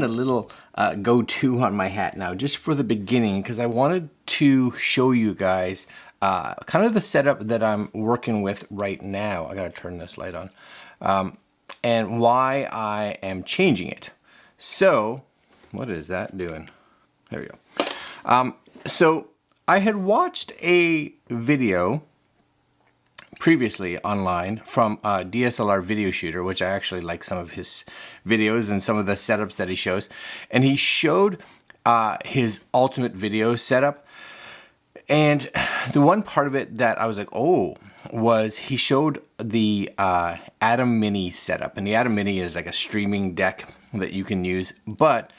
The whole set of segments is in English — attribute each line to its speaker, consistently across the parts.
Speaker 1: a little go-to on my hat now, just for the beginning, because I wanted to show you guys kind of the setup that I'm working with right now. I gotta turn this light on. And why I am changing it. So, what is that doing? There we go. So, I had watched a video previously online from a DSLR video shooter, which I actually like some of his videos and some of the setups that he shows. And he showed his ultimate video setup. And the one part of it that I was like, oh, was he showed the ATEM Mini setup. And the ATEM Mini is like a streaming deck that you can use. But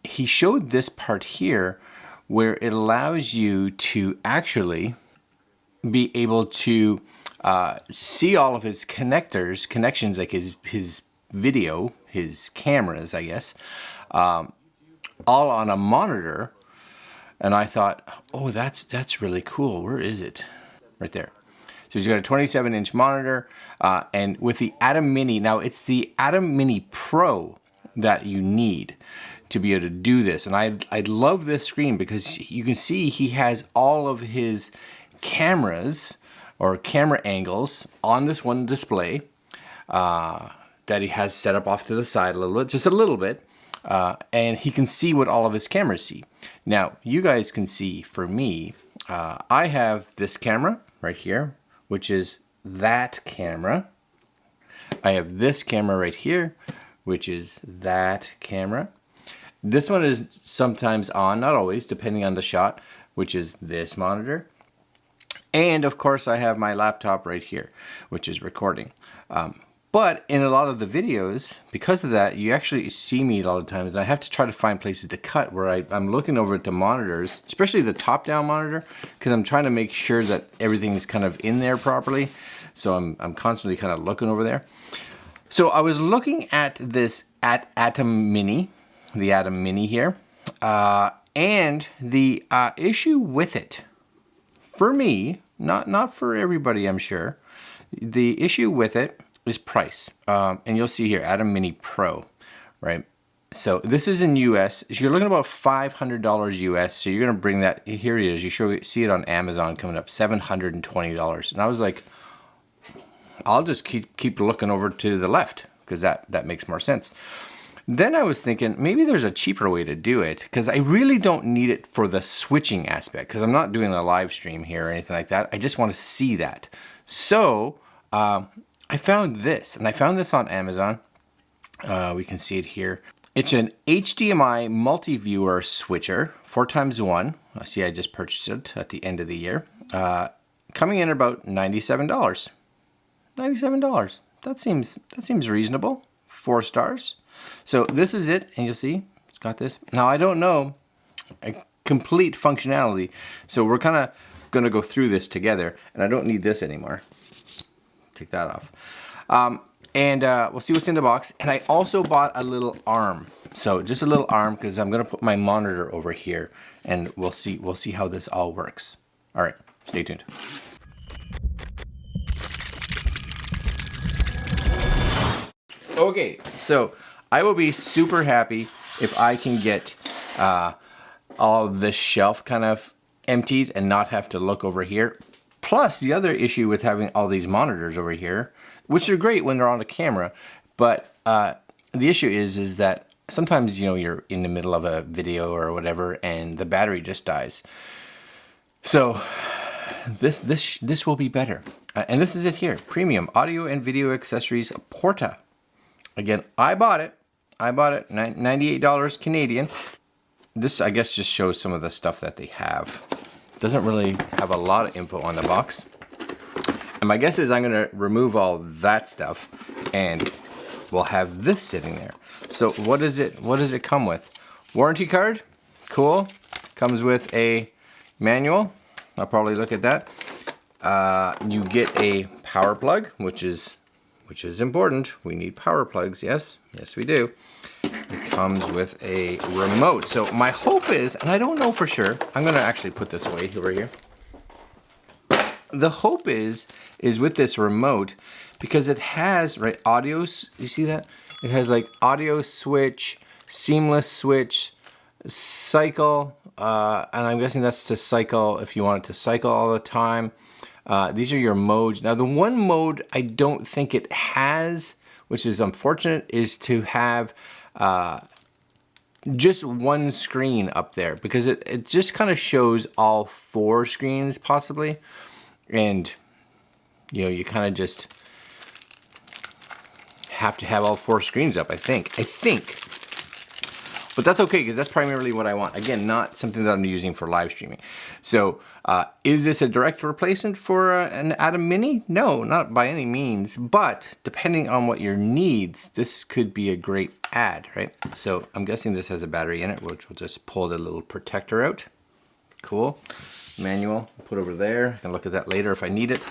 Speaker 1: he showed this part here where it allows you to actually be able to see all of his connections, like his video, his cameras, I guess, all on a monitor. And I thought, oh, that's really cool. Where is it? Right there. So he's got a 27-inch monitor, and with the ATEM Mini, now it's the ATEM Mini Pro that you need to be able to do this. And I love this screen because you can see he has all of his cameras or camera angles on this one display that he has set up off to the side a little bit, just a little bit. And he can see what all of his cameras see. Now, you guys can see, for me, I have this camera right here, which is that camera. I have this camera right here, which is that camera. This one is sometimes on, not always, depending on the shot, which is this monitor. And of course, I have my laptop right here, which is recording. But in a lot of the videos, because of that, you actually see me a lot of times. I have to try to find places to cut where I'm looking over at the monitors, especially the top-down monitor, because I'm trying to make sure that everything is kind of in there properly. So I'm constantly kind of looking over there. So I was looking at this ATEM Mini, the ATEM Mini here, and the issue with it, for me, not for everybody, I'm sure, the issue with it is price. And you'll see here, ATEM Mini Pro, right? So this is in US. So you're looking about $500 US. So you're gonna bring that, here it is. You see it on Amazon coming up, $720. And I was like, I'll just keep looking over to the left because that makes more sense. Then I was thinking maybe there's a cheaper way to do it because I really don't need it for the switching aspect because I'm not doing a live stream here or anything like that. I just want to see that. So I found this, and I found this on Amazon. We can see it here. It's an HDMI multi-viewer switcher, 4x1. I see I just purchased it at the end of the year. Coming in at about $97. $97. That seems reasonable. 4 stars. So this is it, and you'll see it's got this. Now I don't know a complete functionality, so we're kind of going to go through this together, and I don't need this anymore. Take that off. And we'll see what's in the box. And I also bought a little arm. So just a little arm because I'm going to put my monitor over here, and we'll see how this all works. All right, stay tuned. Okay, so I will be super happy if I can get all this shelf kind of emptied and not have to look over here. Plus, the other issue with having all these monitors over here, which are great when they're on a camera, but the issue is that sometimes, you know, you're in the middle of a video or whatever and the battery just dies. So this will be better. And this is it here, premium audio and video accessories Porta. Again, I bought it, $98 Canadian. This, I guess, just shows some of the stuff that they have. Doesn't really have a lot of info on the box. And my guess is I'm gonna remove all that stuff and we'll have this sitting there. So what does it come with? Warranty card, cool. Comes with a manual. I'll probably look at that. You get a power plug, which is important. We need power plugs, yes we do. It comes with a remote. So my hope is, and I don't know for sure, I'm gonna actually put this away over here. The hope is with this remote, because it has, right, audios, you see that? It has like audio switch, seamless switch, cycle, and I'm guessing that's to cycle if you want it to cycle all the time. These are your modes. Now the one mode I don't think it has, which is unfortunate, is to have just one screen up there, because it just kind of shows all 4 screens possibly, and you know, you kind of just have to have all 4 screens up, I think. But that's okay, because that's primarily what I want. Again, not something that I'm using for live streaming. So is this a direct replacement for an ATEM Mini? No, not by any means. But depending on what your needs, this could be a great add, right? So I'm guessing this has a battery in it, which will just pull the little protector out. Cool. Manual, put over there. I can look at that later if I need it.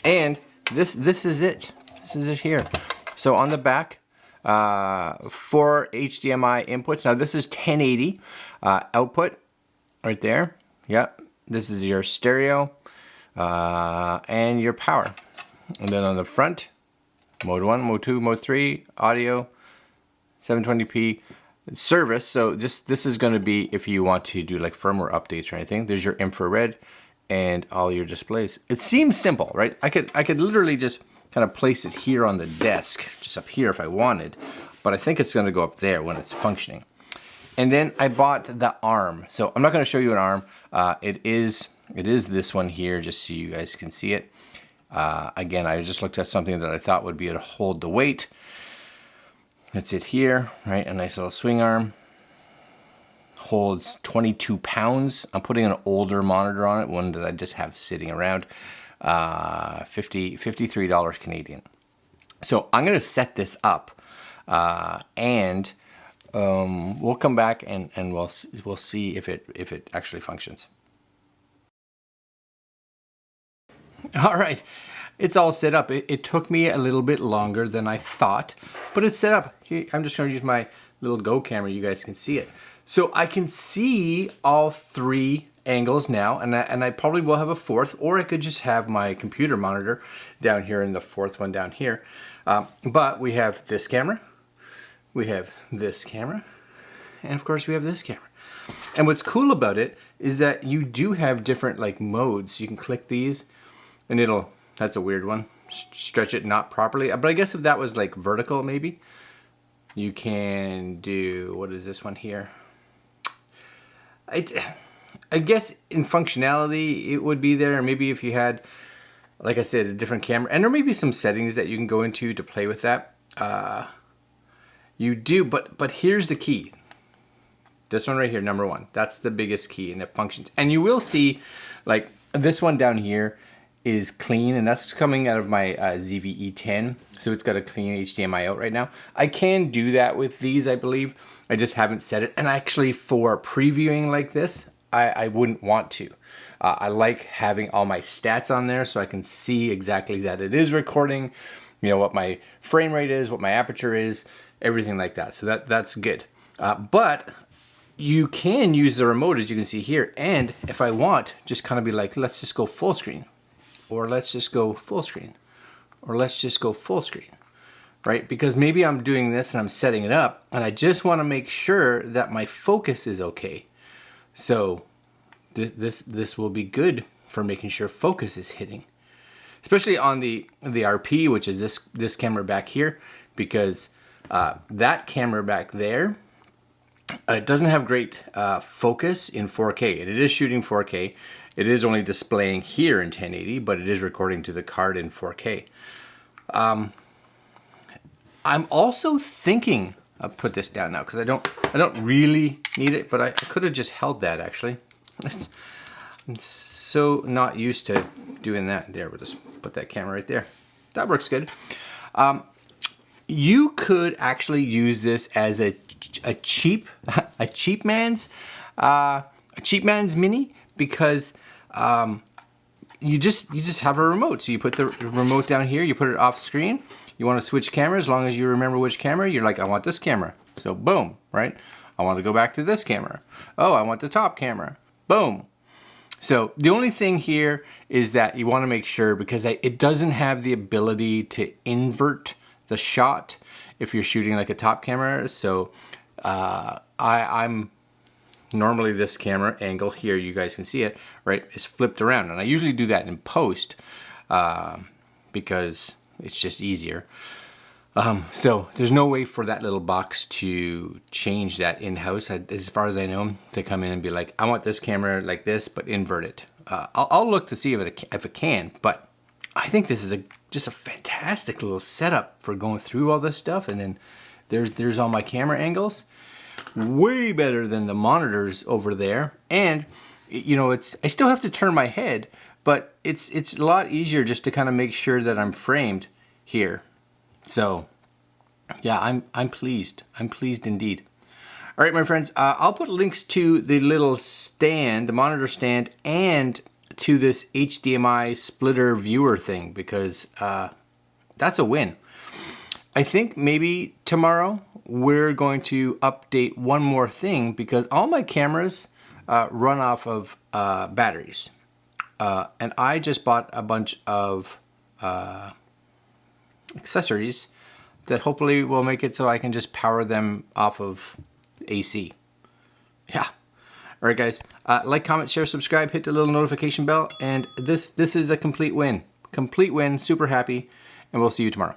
Speaker 1: And this is it. This is it here. So on the back, 4 HDMI inputs. Now this is 1080 output right there. Yep. This is your stereo and your power. And then on the front, mode 1, mode 2, mode 3, audio, 720p service. So this is going to be if you want to do like firmware updates or anything. There's your infrared and all your displays. It seems simple, right? I could literally just kind of place it here on the desk, just up here if I wanted, but I think it's going to go up there when it's functioning. And then I bought the arm. So I'm not going to show you an arm. It is this one here, just so you guys can see it. Again, I just looked at something that I thought would be able to hold the weight. That's it here, right? A nice little swing arm. Holds 22 pounds. I'm putting an older monitor on it, one that I just have sitting around. $53 Canadian. So I'm going to set this up, and we'll come back and we'll see if it actually functions. All right, it's all set up. It took me a little bit longer than I thought, but it's set up. Here, I'm just going to use my little Go camera. You guys can see it. So I can see all 3 angles now, and I probably will have a 4th, or I could just have my computer monitor down here and the 4th one down here. But we have this camera, we have this camera, and of course we have this camera. And what's cool about it is that you do have different like modes. You can click these and it'll, that's a weird one, stretch it not properly. But I guess if that was like vertical maybe, you can do, what is this one here? I guess in functionality it would be there. Maybe if you had, like I said, a different camera, and there may be some settings that you can go into to play with that. You do, but here's the key. This one right here, number 1. That's the biggest key, and it functions. And you will see, like this one down here is clean, and that's coming out of my ZV-E10. So it's got a clean HDMI out right now. I can do that with these, I believe. I just haven't set it. And actually for previewing like this, I wouldn't want to. I like having all my stats on there so I can see exactly that it is recording, you know, what my frame rate is, what my aperture is, everything like that. So that's good. But you can use the remote, as you can see here. And if I want, just kind of be like, let's just go full screen, or let's just go full screen, or let's just go full screen, right? Because maybe I'm doing this and I'm setting it up and I just want to make sure that my focus is okay. So this will be good for making sure focus is hitting, especially on the RP, which is this camera back here, because that camera back there, it doesn't have great focus in 4K. It is shooting 4K. It is only displaying here in 1080, but it is recording to the card in 4K. I'm also thinking, I'll put this down now because I don't really need it, but I could have just held that actually. I'm so not used to doing that. There, we'll just put that camera right there. That works good. You could actually use this as a cheap man's mini, because you just have a remote. So you put the remote down here, you put it off screen. You want to switch cameras, as long as you remember which camera, you're like, I want this camera. So boom, right? I want to go back to this camera. Oh, I want the top camera. Boom. So the only thing here is that you want to make sure, because it doesn't have the ability to invert the shot. if you're shooting like a top camera. So I'm normally this camera angle here, you guys can see it, right, is flipped around. And I usually do that in post because it's just easier. So there's no way for that little box to change that in-house, as far as I know, to come in and be like, I want this camera like this, but invert it. I'll look to see if it can, but I think this is just a fantastic little setup for going through all this stuff. And then there's all my camera angles. Way better than the monitors over there. And you know, I still have to turn my head, but it's a lot easier just to kind of make sure that I'm framed here. So yeah, I'm pleased. I'm pleased indeed. All right, my friends, I'll put links to the little stand, the monitor stand, and to this HDMI splitter viewer thing, because that's a win. I think maybe tomorrow we're going to update one more thing, because all my cameras run off of batteries. And I just bought a bunch of accessories that hopefully will make it so I can just power them off of AC. Yeah. All right, guys. Like, comment, share, subscribe, hit the little notification bell, and this is a complete win. Complete win. Super happy, and we'll see you tomorrow.